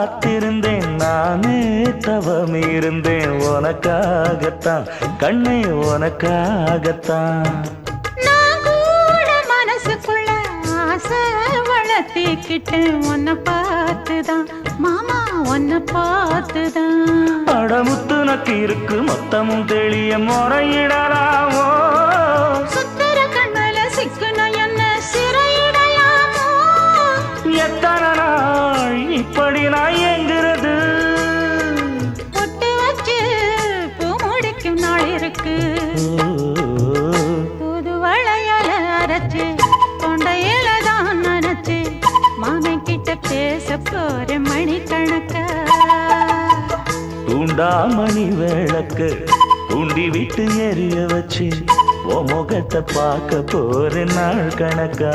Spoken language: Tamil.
காத்திருந்தேன் நானே தவம் இருந்தேன் உனக்காகத்தான் கண்ணே உனக்காகத்தான் நான் கூட மனசுக்குள்ள ஆசை வளர்த்திக்கிட்டேன் உன்னை பார்த்துதான் மாமா உன்னை பார்த்துதான் அடமுத்து நக்கு இருக்கு மொத்தமும் தெளிய முறையிடலாமோ சுத்தர கண்ணுல சிக்குன என்ன சிறையிடலாமோ எத்தனை நாள் இப்படி நான் எங்கிறது பொட்டு வச்சு பூ முடிக்கும் நாள் இருக்கு புது வளையல அரைச்சு தொண்டையில தான் நினைச்சு மாமன் கிட்ட பேச போற மணிக்கணக்கா தூண்டாமணி விளக்கு தூண்டி விட்டு எரிய வச்சு உன் முகத்தை பார்க்க போற நாள் கணக்கா